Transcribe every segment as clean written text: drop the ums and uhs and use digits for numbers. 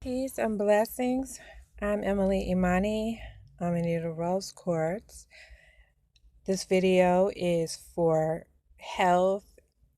Peace and blessings. I'm Imani Rose Quartz. This video is for health,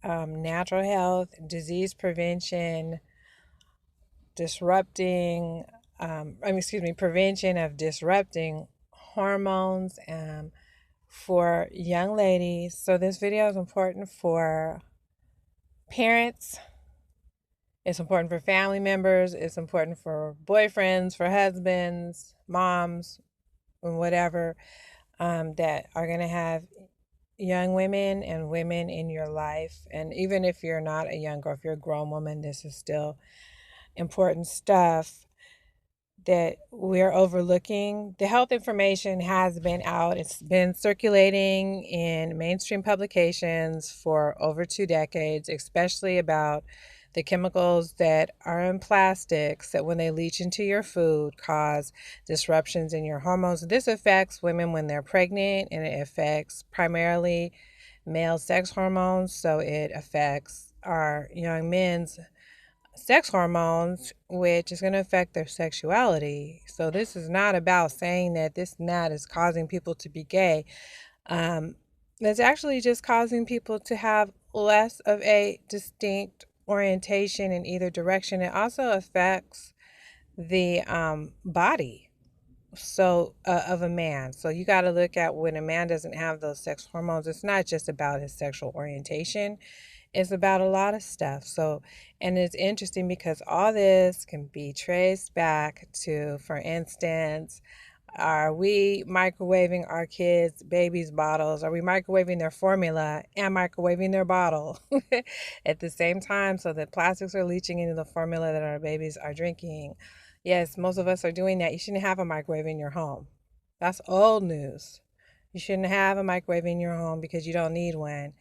natural health, disease prevention, disrupting, prevention of disrupting hormones for young ladies. So this video is important for parents. It's important for family members. It's important for boyfriends, for husbands, moms, and whatever that are going to have young women and women in your life. And even if you're not a young girl, if you're a grown woman, this is still important stuff that we're overlooking. The health information has been out. It's been circulating in mainstream publications for over 2 decades, especially about the chemicals that are in plastics that when they leach into your food cause disruptions in your hormones. This affects women when they're pregnant, and it affects primarily male sex hormones. So it affects our young men's sex hormones, which is going to affect their sexuality. So this is not about saying that this and that is causing people to be gay. It's actually just causing people to have less of a distinct orientation in either direction. It also affects the body of a man. So you got to look at when a man doesn't have those sex hormones, it's not just about his sexual orientation. It's about a lot of stuff. So, and it's interesting because all this can be traced back to, for instance, are we microwaving our kids' babies' bottles? Are we microwaving their formula and microwaving their bottle at the same time so that plastics are leaching into the formula that our babies are drinking? Yes, most of us are doing that. You shouldn't have a microwave in your home. That's old news. You shouldn't have a microwave in your home because you don't need one.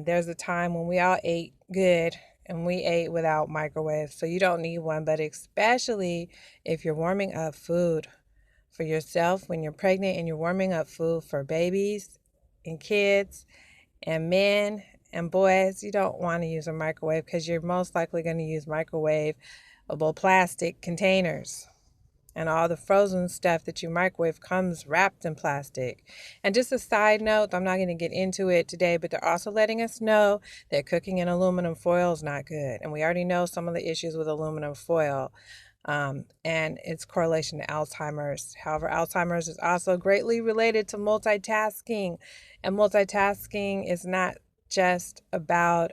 There's a time when we all ate good and we ate without microwaves, so you don't need one, but especially if you're warming up food for yourself when you're pregnant and you're warming up food for babies and kids and men and boys, you don't want to use a microwave because you're most likely going to use microwavable plastic containers. And all the frozen stuff that you microwave comes wrapped in plastic. And just a side note, I'm not going to get into it today, but they're also letting us know that cooking in aluminum foil is not good. And we already know some of the issues with aluminum foil and its correlation to Alzheimer's. However, Alzheimer's is also greatly related to multitasking. And multitasking is not just about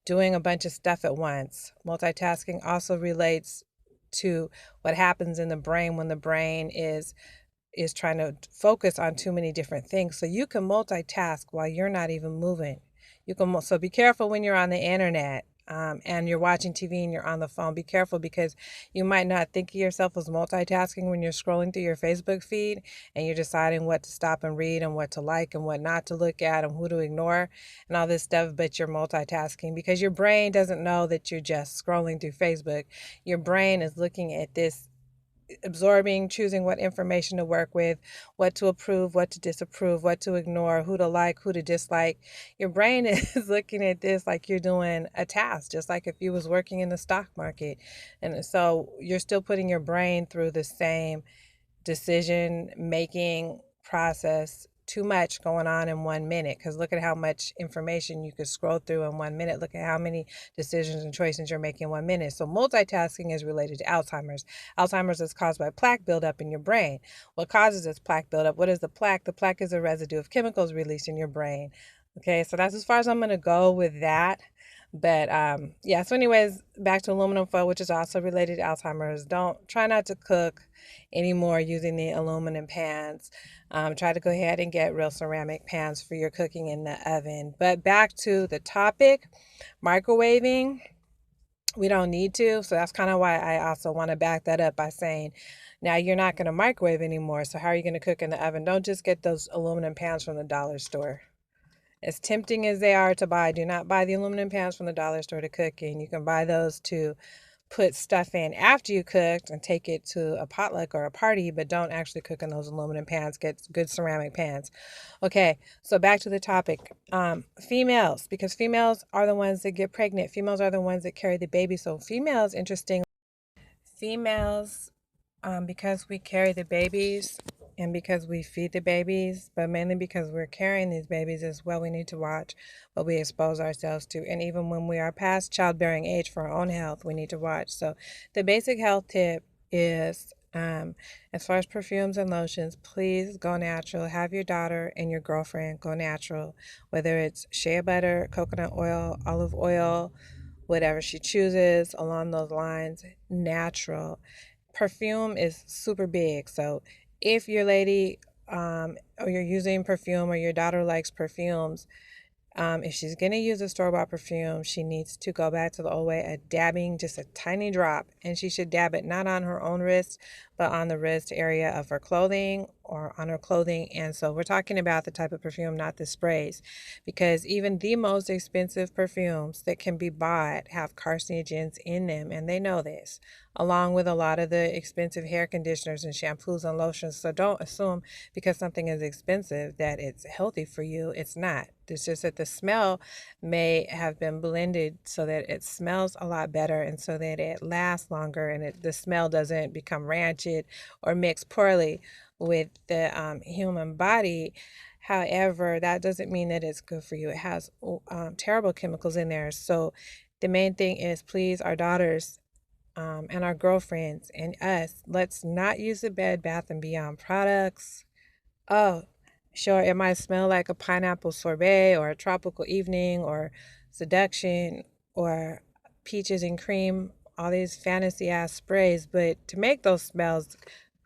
doing a bunch of stuff at once. Multitasking also relates to what happens in the brain when the brain is trying to focus on too many different things. So you can multitask while you're not even moving. So be careful when you're on the internet and you're watching TV and you're on the phone. Be careful because you might not think of yourself as multitasking when you're scrolling through your Facebook feed and you're deciding what to stop and read and what to like and what not to look at and who to ignore and all this stuff, but you're multitasking because your brain doesn't know that you're just scrolling through Facebook. Your brain is looking at this, absorbing, choosing what information to work with, what to approve, what to disapprove, what to ignore, who to like, who to dislike. Your brain is looking at this like you're doing a task, just like if you was working in the stock market. And so you're still putting your brain through the same decision making process. Too much going on in 1 minute, because look at how much information you could scroll through in 1 minute. Look at how many decisions and choices you're making in 1 minute. So multitasking is related to Alzheimer's. Alzheimer's is caused by plaque buildup in your brain. What causes this plaque buildup? What is the plaque? The plaque is a residue of chemicals released in your brain. Okay, so that's as far as I'm going to go with that. But yeah, so anyways, back to aluminum foil, which is also related to Alzheimer's. Don't try not to cook anymore using the aluminum pans. Try to go ahead and get real ceramic pans for your cooking in the oven. But back to the topic, microwaving, we don't need to. So that's kind of why I also want to back that up by saying, now you're not going to microwave anymore. So how are you going to cook in the oven? Don't just get those aluminum pans from the dollar store. As tempting as they are to buy, do not buy the aluminum pans from the dollar store to cook in. You can buy those to put stuff in after you cooked and take it to a potluck or a party, but don't actually cook in those aluminum pans. Get good ceramic pans. Okay, so back to the topic. Females, because females are the ones that get pregnant. Females are the ones that carry the baby. So females, interesting. Females, because we carry the babies and because we feed the babies, but mainly because we're carrying these babies as well, we need to watch what we expose ourselves to. And even when we are past childbearing age for our own health, we need to watch. So the basic health tip is, as far as perfumes and lotions, please go natural. Have your daughter and your girlfriend go natural, whether it's shea butter, coconut oil, olive oil, whatever she chooses along those lines, natural. Perfume is super big. So if your lady or you're using perfume or your daughter likes perfumes, if she's going to use a store-bought perfume, she needs to go back to the old way of dabbing just a tiny drop. And she should dab it not on her own wrist, but on the wrist area of her clothing or on her clothing. And so we're talking about the type of perfume, not the sprays. Because even the most expensive perfumes that can be bought have carcinogens in them. And they know this, along with a lot of the expensive hair conditioners and shampoos and lotions. So don't assume because something is expensive that it's healthy for you. It's not. It's just that the smell may have been blended so that it smells a lot better and so that it lasts longer and the smell doesn't become rancid or mix poorly with the human body. However, that doesn't mean that it's good for you. It has terrible chemicals in there. So the main thing is, please, our daughters and our girlfriends and us, let's not use the Bed Bath and Beyond products. Oh, sure, it might smell like a pineapple sorbet or a tropical evening or seduction or peaches and cream, all these fancy ass sprays, but to make those smells,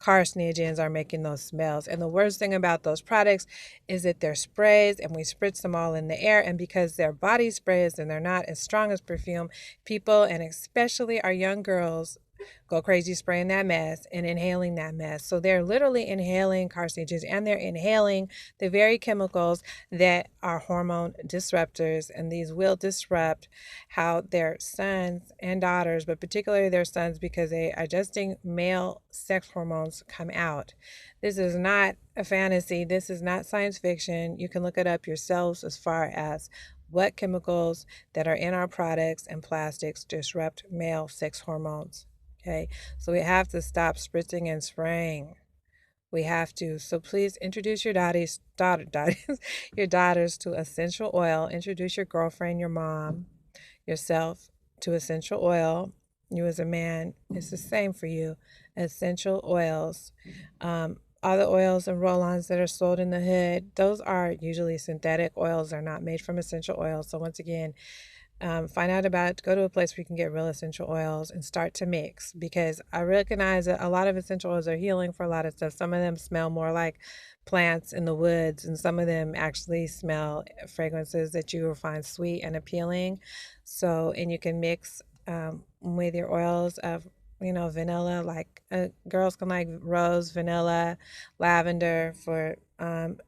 carcinogens are making those smells. And the worst thing about those products is that they're sprays and we spritz them all in the air. And because they're body sprays and they're not as strong as perfume, people, and especially our young girls, go crazy spraying that mess and inhaling that mess. So they're literally inhaling carcinogens and they're inhaling the very chemicals that are hormone disruptors, and these will disrupt how their sons and daughters, but particularly their sons, because they are adjusting male sex hormones come out. This is not a fantasy. This is not science fiction. You can look it up yourselves as far as what chemicals that are in our products and plastics disrupt male sex hormones. Okay, so we have to stop spritzing and spraying. We have to. So please introduce your your daughters to essential oil. Introduce your girlfriend, your mom, yourself to essential oil. You as a man, it's the same for you. Essential oils. All the oils and roll-ons that are sold in the hood, those are usually synthetic oils. They're not made from essential oils. So once again, find out about, go to a place where you can get real essential oils and start to mix, because I recognize that a lot of essential oils are healing for a lot of stuff. Some of them smell more like plants in the woods, and some of them actually smell fragrances that you will find sweet and appealing. So, and you can mix with your oils of, vanilla, like girls can like rose, vanilla, lavender for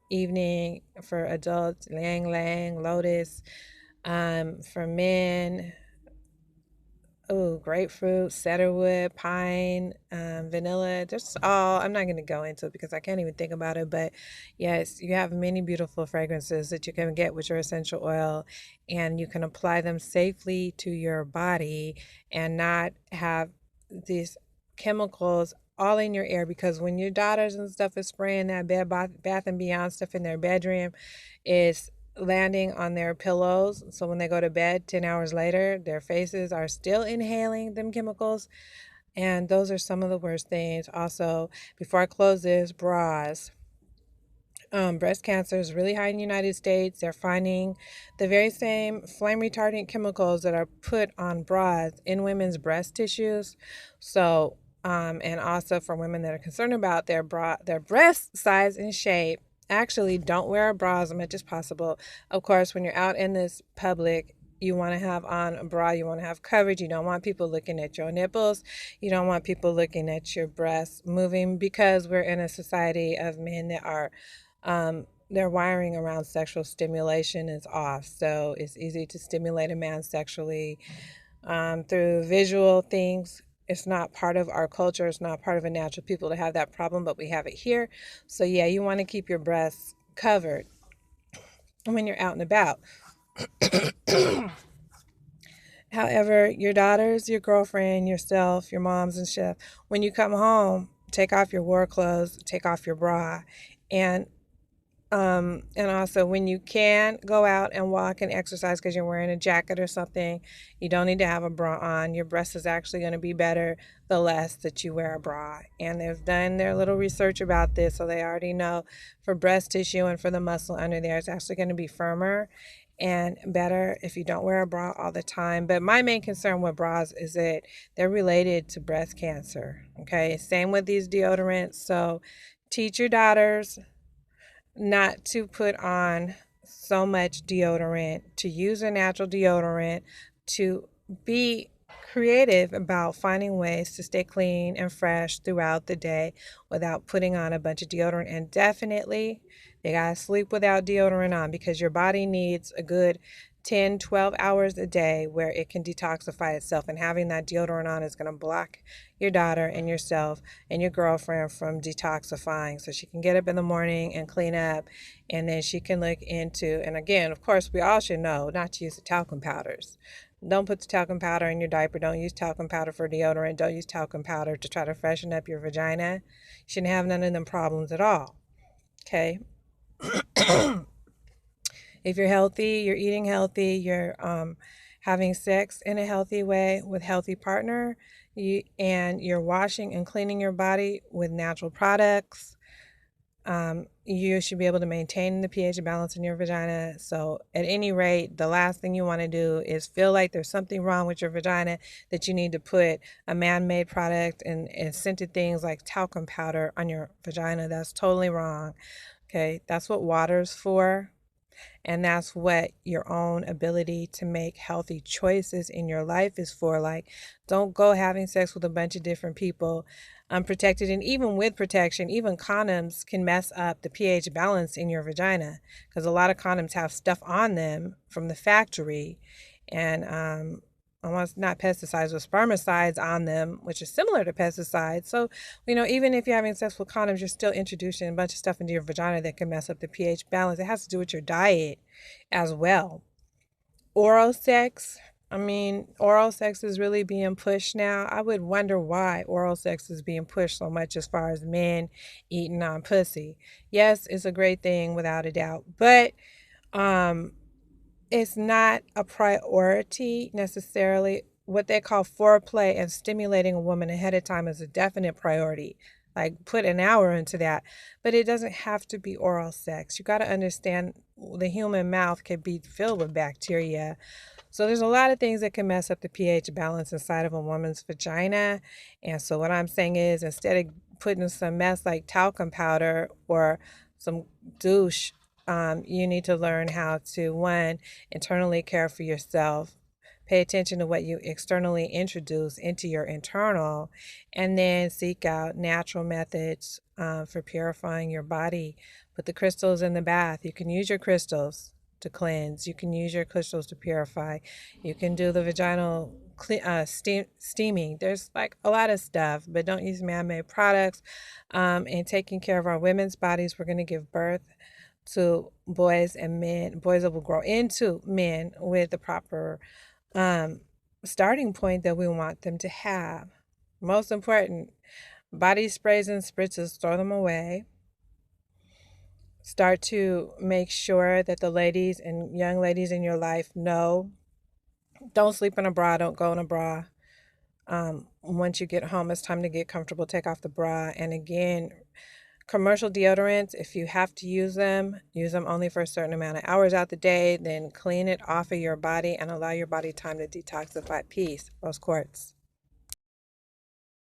evening, for adults, lang lang, lotus. For men, grapefruit, cedarwood, pine, vanilla, just all, I'm not going to go into it because I can't even think about it. But yes, you have many beautiful fragrances that you can get with your essential oil, and you can apply them safely to your body and not have these chemicals all in your air. Because when your daughters and stuff is spraying that Bath and Beyond stuff in their bedroom, is landing on their pillows. So when they go to bed 10 hours later, their faces are still inhaling them chemicals. And those are some of the worst things. Also, before I close this, bras. Breast cancer is really high in the United States. They're finding the very same flame retardant chemicals that are put on bras in women's breast tissues. So, and also for women that are concerned about their breast size and shape, actually don't wear a bra as much as possible. Of course, when you're out in this public, you want to have on a bra, you want to have coverage. You don't want people looking at your nipples. You don't want people looking at your breasts moving, because we're in a society of men that are their wiring around sexual stimulation is off. So it's easy to stimulate a man sexually through visual things. It's not part of our culture. It's not part of a natural people to have that problem, but we have it here. So yeah, you want to keep your breasts covered when you're out and about. However, your daughters, your girlfriend, yourself, your moms and stuff, when you come home, take off your war clothes, take off your bra, and and also when you can go out and walk and exercise because you're wearing a jacket or something, you don't need to have a bra on. Your breast is actually going to be better the less that you wear a bra. And they've done their little research about this, so they already know for breast tissue and for the muscle under there, it's actually going to be firmer and better if you don't wear a bra all the time. But my main concern with bras is that they're related to breast cancer. Okay, same with these deodorants. So teach your daughters not to put on so much deodorant, to use a natural deodorant, to be creative about finding ways to stay clean and fresh throughout the day without putting on a bunch of deodorant. And definitely, they gotta sleep without deodorant on because your body needs a good 10, 12 hours a day where it can detoxify itself. And having that deodorant on is going to block your daughter and yourself and your girlfriend from detoxifying. So she can get up in the morning and clean up, and then she can look into, and again, of course, we all should know not to use the talcum powders. Don't put the talcum powder in your diaper. Don't use talcum powder for deodorant. Don't use talcum powder to try to freshen up your vagina. You shouldn't have none of them problems at all. Okay? If you're healthy, you're eating healthy, you're having sex in a healthy way with healthy partner, and you're washing and cleaning your body with natural products, you should be able to maintain the pH balance in your vagina. So at any rate, the last thing you want to do is feel like there's something wrong with your vagina that you need to put a man-made product and scented things like talcum powder on your vagina. That's totally wrong. Okay, that's what water's for. And that's what your own ability to make healthy choices in your life is for. Like, don't go having sex with a bunch of different people unprotected. And even with protection, even condoms can mess up the pH balance in your vagina because a lot of condoms have stuff on them from the factory. And almost not pesticides, but spermicides on them, which is similar to pesticides. So, even if you're having sex with condoms, you're still introducing a bunch of stuff into your vagina that can mess up the pH balance. It has to do with your diet as well. Oral sex. Oral sex is really being pushed now. I would wonder why oral sex is being pushed so much as far as men eating on pussy. Yes, it's a great thing without a doubt, but it's not a priority necessarily. What they call foreplay and stimulating a woman ahead of time is a definite priority. Like, put an hour into that. But it doesn't have to be oral sex. You got to understand the human mouth can be filled with bacteria. So there's a lot of things that can mess up the pH balance inside of a woman's vagina. And so what I'm saying is, instead of putting some mess like talcum powder or some douche, you need to learn how to, one, internally care for yourself, pay attention to what you externally introduce into your internal, and then seek out natural methods for purifying your body. Put the crystals in the bath. You can use your crystals to cleanse. You can use your crystals to purify. You can do the vaginal steaming. There's like a lot of stuff, but don't use man-made products. And taking care of our women's bodies, we're going to give birth to boys and men, boys that will grow into men with the proper starting point that we want them to have. Most important, body sprays and spritzes, throw them away. Start to make sure that the ladies and young ladies in your life know, don't sleep in a bra, don't go in a bra. Once you get home, it's time to get comfortable, take off the bra. And again, commercial deodorants, if you have to use them only for a certain amount of hours out the day, then clean it off of your body and allow your body time to detoxify. Peace. Rose Quartz.